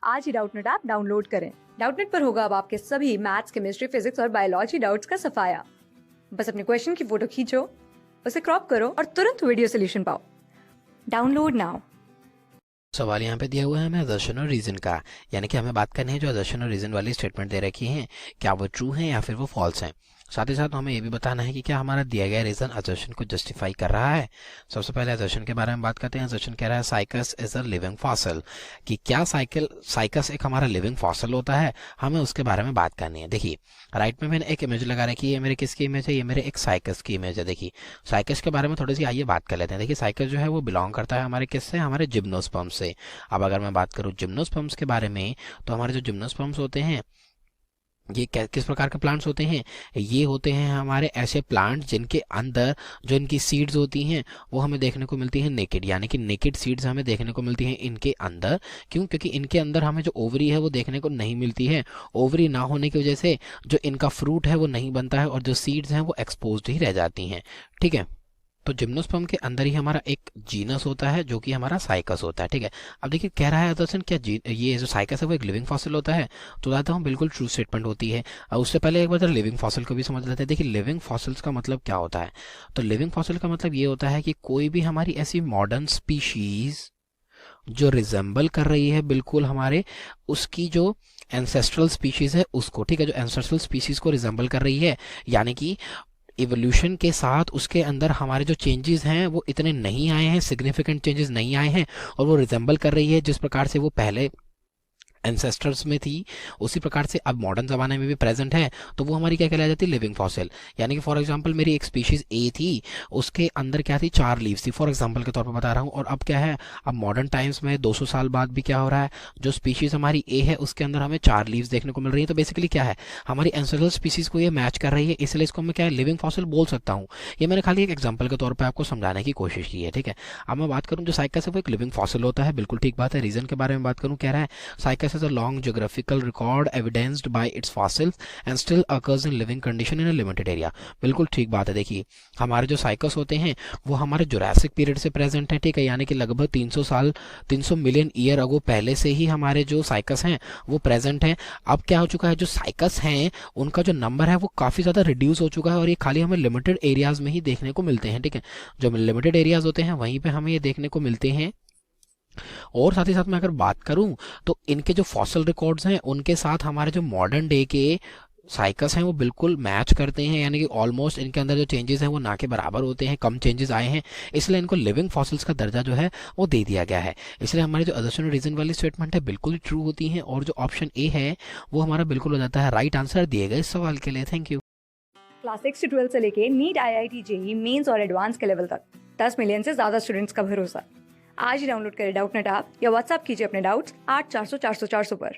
आज ही Doubtnut app download करें। Doubtnut पर होगा अब आपके सभी मैथ्स, केमिस्ट्री, फिजिक्स और बायोलॉजी डाउट्स का सफाया। बस अपने क्वेश्चन की फोटो खींचो, उसे क्रॉप करो और तुरंत वीडियो सोल्यूशन पाओ। Download now. सवाल यहाँ पे दिया हुआ है हमें असर्शन और रीजन का, यानी कि हमें बात करनी है जो असर्शन और रीजन वाली स्टेटमेंट दे रखी है, क्या वो ट्रू है या फिर वो फॉल्स है। साथ ही साथ हमें ये भी बताना है कि क्या हमारा दिया गया रीजन असर्शन को जस्टिफाई कर रहा है। सबसे पहले असर्शन के बारे में बात करते हैं। असर्शन कह रहा है cycas is a living fossil, कि क्या साइकस एक हमारा लिविंग फॉसिल होता है, हमें उसके बारे में बात करनी है। देखिए राइट में मैंने एक इमेज लगा रखी है, मेरे किसकी इमेज है, ये मेरे एक साइकस की इमेज है। देखिए साइकस के बारे में थोड़ी सी आइए बात कर लेते हैं। देखिए साइकस जो है वो बिलोंग करता है हमारे किससे, हमारे जिम्नोस्पर्म से। अब अगर मैं बात करूं जिम्नोस्पर्म्स के बारे में, तो हमारे जो जिम्नोस्पर्म्स होते हैं ये किस प्रकार के प्लांट्स होते हैं, ये होते हैं हमारे ऐसे प्लांट जिनके अंदर जो इनकी सीड्स होती हैं वो हमें देखने को मिलती हैं नेकेड, यानी कि नेकेड सीड्स हमें देखने को मिलती हैं इनके अंदर। क्यों? क्योंकि इनके अंदर हमें जो ओवरी है वो देखने को नहीं मिलती है। ओवरी ना होने की वजह से जो इनका फ्रूट है वो नहीं बनता है और जो सीड्स हैं वो एक्सपोज्ड ही रह जाती हैं। ठीक है, तो जिम्नोस्पर्म के अंदर ही हमारा एक जीनस होता है जो कि हमारा साइकस होता है। ठीक है, अब देखिए कह रहा है दर्शन क्या ये जो साइकस है वो एक लिविंग फॉसिल होता है, तो बताता हूँ बिल्कुल ट्रू स्टेटमेंट होती है। उससे पहले एक बार लिविंग फॉसिल को भी समझ लेते हैं। देखिए लिविंग फॉसिल्स का मतलब क्या होता है, तो लिविंग फॉसिल का मतलब ये होता है कि कोई भी हमारी ऐसी मॉडर्न स्पीशीज जो रिजेंबल कर रही है बिल्कुल हमारे उसकी जो एंसेस्ट्रल स्पीशीज है उसको, ठीक है, जो एंसेस्ट्रल स्पीशीज को रिजेंबल कर रही है, यानी कि इवोल्यूशन के साथ उसके अंदर हमारे जो चेंजेस हैं वो इतने नहीं आए हैं, सिग्निफिकेंट चेंजेस नहीं आए हैं, और वो रिजेंबल कर रही है जिस प्रकार से वो पहले एंसेस्टर्स में थी उसी प्रकार से अब मॉडर्न जमाने में भी प्रेजेंट है, तो वो हमारी क्या कहलाई जाती है, लिविंग फॉसिल। यानी कि फॉर एग्जांपल मेरी एक स्पीशीज ए थी, उसके अंदर क्या थी, 4 लीव्स थी, फॉर एग्जांपल के तौर पर बता रहा हूँ। और अब क्या है, अब मॉडर्न टाइम्स में 200 साल बाद भी क्या हो रहा है, जो स्पीशीज हमारी ए है उसके अंदर हमें 4 लीव्स देखने को मिल रही है। तो बेसिकली क्या है, हमारी एंसेस्ट्रल स्पीशीज को ये मैच कर रही है, इसलिए इसको मैं क्या है, लिविंग फॉसिल बोल सकता हूँ। ये मैंने खाली एक एग्जाम्पल के तौर पर आपको समझाने की कोशिश की है। ठीक है, अब मैं बात करूँ जो साइकस है वो एक लिविंग फॉसिल होता है, बिल्कुल ठीक बात है। रीजन के बारे में बात करूँ, कह रहा है cycas is a long geographical record evidenced by its fossils and still occurs in living condition in a limited area। बिल्कुल ठीक बात है। देखिए हमारे जो साइकस होते हैं वो हमारे जुरासिक पीरियड से प्रेजेंट है, ठीक है, यानी कि लगभग 300 साल 300 मिलियन ईयर अगो पहले से ही हमारे जो साइकस हैं वो प्रेजेंट हैं। अब क्या हो चुका है, जो साइकस हैं उनका जो नंबर है वो काफ़ी ज़्यादा रिड्यूस हो चुका है और ये खाली हमें लिमिटेड एरियाज में ही देखने को मिलते हैं। ठीक है, जो लिमिटेड एरियाज होते हैं वहीं पे हमें ये देखने को मिलते हैं। और साथ ही साथ मैं अगर बात करूं तो इनके जो फॉसिल रिकॉर्ड्स हैं उनके साथ हमारे जो मॉडर्न डे के साइकस हैं वो बिल्कुल मैच करते हैं, यानी कि ऑलमोस्ट इनके अंदर जो चेंजेस हैं वो ना के बराबर होते हैं, कम चेंजेस आए हैं, इसलिए इनको लिविंग फॉसिल्स का दर्जा जो है वो दे दिया गया है। इसलिए हमारी जो असर्शन और रीजन वाली स्टेटमेंट है बिल्कुल ट्रू होती है और जो ऑप्शन ए है वो हमारा बिल्कुल हो जाता है राइट आंसर दिए गए इस सवाल के लिए। Thank you. क्लास 6 से 12 से लेके नीट, IIT, JEE मेंस और एडवांस के लेवल तक 10 मिलियन से ज्यादा स्टूडेंट्स का भरोसा। आज ही डाउनलोड करें डाउटनेट ऐप या व्हाट्सएप कीजिए अपने डाउट्स 8400 400 400 पर।